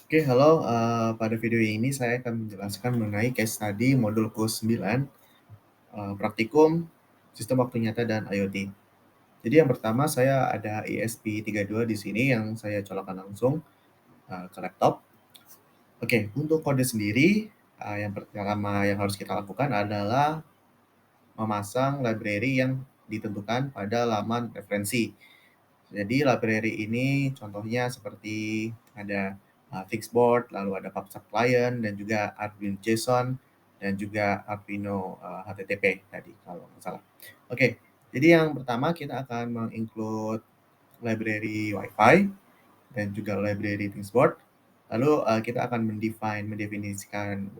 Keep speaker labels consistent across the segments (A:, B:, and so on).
A: Oke, halo. Pada video ini saya akan menjelaskan mengenai case study modul kurs 9, praktikum sistem waktu nyata dan IoT. Jadi yang pertama saya ada ESP32 di sini yang saya colokkan langsung ke laptop. Oke, untuk kode sendiri, yang pertama yang harus kita lakukan adalah memasang library yang ditentukan pada laman referensi. Jadi library ini contohnya seperti ada Fixboard, lalu ada PubSub Client, dan juga Arduino JSON, dan juga Arduino HTTP tadi kalau nggak salah. Oke, jadi yang pertama kita akan menginclude library Wi-Fi dan juga library Thingsboard. Lalu kita akan mendefinisikan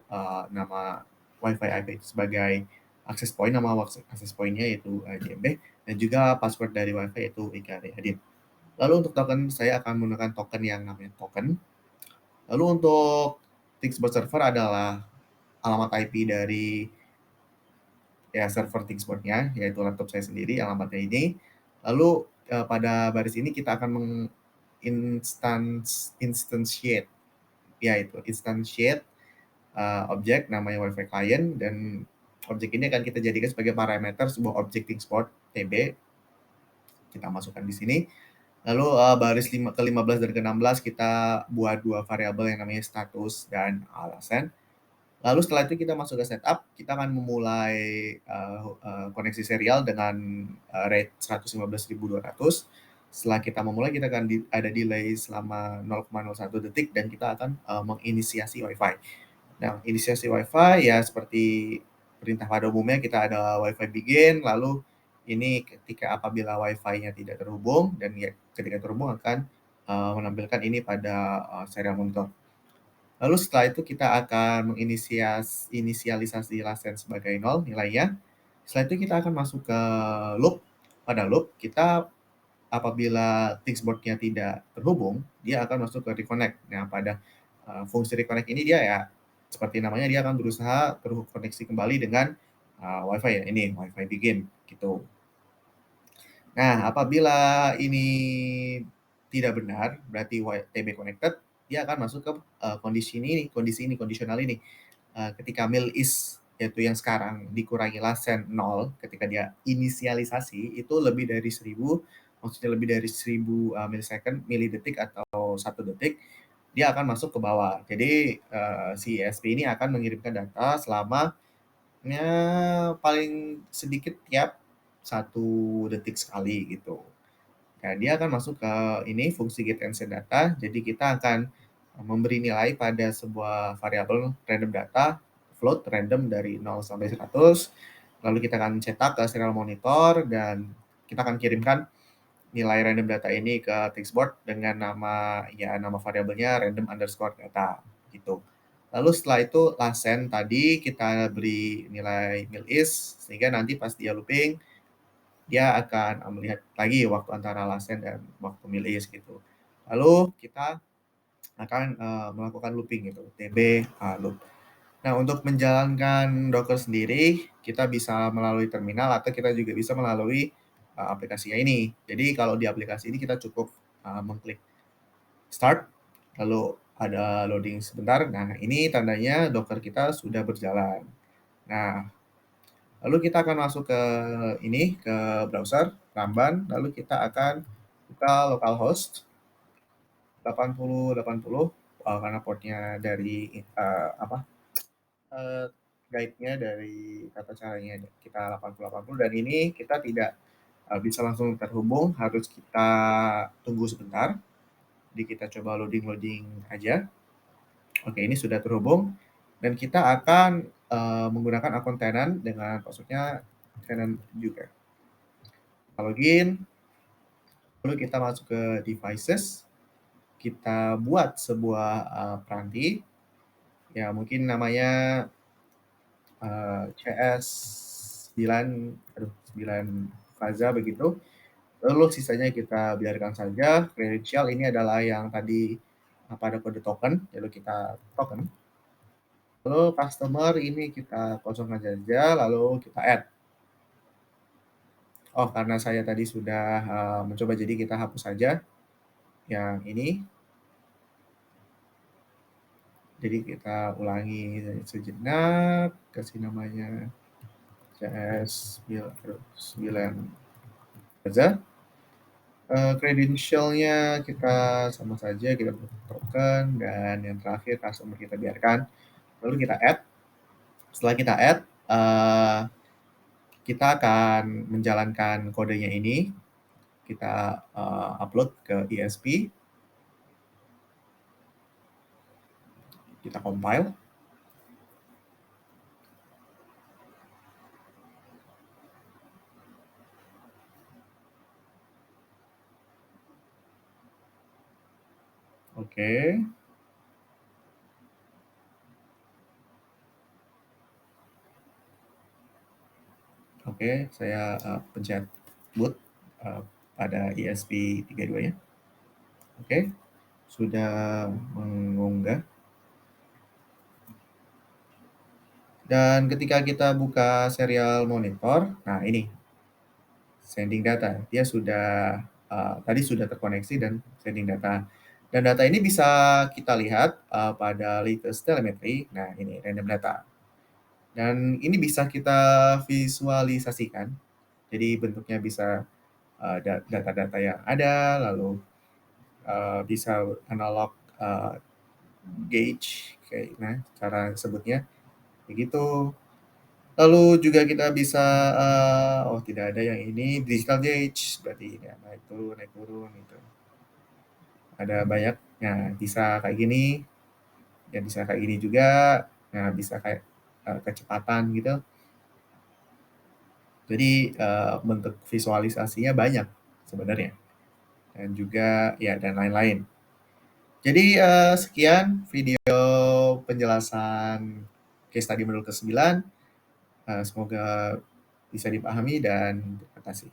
A: nama Wi-Fi IP itu sebagai access point, nama access point-nya yaitu JMB, dan juga password dari Wi-Fi itu IKRadin. Lalu untuk token, saya akan menggunakan token yang namanya token. Lalu untuk Thingsboard server adalah alamat IP dari server Thingsboard-nya, yaitu laptop saya sendiri, alamatnya ini. Lalu pada baris ini kita akan instantiate, yaitu instantiate objek namanya Wi-Fi client, dan objek ini akan kita jadikan sebagai parameter sebuah objek Thingsboard TB. Kita masukkan di sini. Lalu baris ke-15 dan ke-16 kita buat dua variabel yang namanya status dan alasan. Lalu setelah itu kita masuk ke setup, kita akan memulai koneksi serial dengan rate 115.200. Setelah kita memulai, kita akan ada delay selama 0,01 detik dan kita akan menginisiasi Wi-Fi. Nah, inisiasi Wi-Fi ya seperti perintah pada umumnya kita ada Wi-Fi begin, lalu ini ketika apabila Wi-Fi-nya tidak terhubung dan ya ketika terhubung akan menampilkan ini pada serial monitor. Lalu setelah itu kita akan inisialisasi lasen sebagai 0 nilainya. Setelah itu kita akan masuk ke loop. Pada loop kita apabila Thingsboard-nya tidak terhubung, dia akan masuk ke reconnect. Nah, pada fungsi reconnect ini dia ya seperti namanya dia akan berusaha terkoneksi kembali dengan Wi-Fi ya. Ini Wi-Fi begin gitu. Nah, apabila ini tidak benar, berarti TB connected, dia akan masuk ke kondisi ini, kondisional ini. Ketika mil is, yaitu yang sekarang dikurangi lasen 0, ketika dia inisialisasi, itu lebih dari 1000, maksudnya lebih dari 1000 milisecond, milidetik atau 1 detik, dia akan masuk ke bawah. Jadi si ESP ini akan mengirimkan data selama paling sedikit tiap 1 detik sekali gitu. Nah, dia akan masuk ke ini fungsi get and set data. Jadi kita akan memberi nilai pada sebuah variabel random data float random dari 0 sampai 100. Lalu kita akan cetak ke serial monitor dan kita akan kirimkan nilai random data ini ke Thingsboard dengan nama variabelnya random underscore data gitu. Lalu setelah itu lasen tadi kita beri nilai mil is sehingga nanti pas dia looping dia akan melihat lagi waktu antara lasen dan waktu mil is gitu. Lalu kita akan melakukan looping gitu, TB loop. Nah, untuk menjalankan Docker sendiri, kita bisa melalui terminal atau kita juga bisa melalui aplikasinya ini. Jadi kalau di aplikasi ini kita cukup mengklik start, lalu ada loading sebentar. Nah, ini tandanya Docker kita sudah berjalan. Nah, lalu kita akan masuk ke ini, ke browser, Ramban, lalu kita akan buka localhost 8080 karena portnya dari guide-nya dari tata caranya kita 8080 dan ini kita tidak bisa langsung terhubung, harus kita tunggu sebentar. Jadi kita coba loading aja. Oke, ini sudah terhubung dan kita akan menggunakan akun tenant dengan password-nya tenant juga. Kita login, lalu kita masuk ke devices, kita buat sebuah peranti, ya mungkin namanya CS 9 Faza begitu. Lalu sisanya kita biarkan saja. Credential ini adalah yang tadi pada kode token, lalu kita token. Lalu customer ini kita kosongkan saja, lalu kita add. Oh, karena saya tadi sudah mencoba, jadi kita hapus saja yang ini. Jadi kita ulangi sejenak, kasih namanya CS 9 aja. Credential-nya kita sama saja, kita buat token, dan yang terakhir customer kita biarkan. Lalu kita add. Setelah kita add, kita akan menjalankan kodenya ini. Kita upload ke ESP. Kita compile. Oke. Oke, saya pencet boot pada ESP32-nya. Oke, sudah mengunggah. Dan ketika kita buka serial monitor, nah ini sending data. Dia sudah tadi sudah terkoneksi dan sending data. Dan data ini bisa kita lihat pada latest telemetry. Nah, ini random data. Dan ini bisa kita visualisasikan. Jadi bentuknya bisa data-data yang ada, lalu bisa analog gauge, kayak nah cara sebutnya begitu. Lalu juga kita bisa oh tidak ada yang ini digital gauge, berarti ini naik turun gitu. Ada banyak, nah bisa kayak gini, ya bisa kayak gini juga, nah bisa kayak kecepatan gitu. Jadi bentuk visualisasinya banyak sebenarnya, dan juga ya dan lain-lain. Jadi sekian video penjelasan case study modul ke-9. Semoga bisa dipahami dan terima kasih.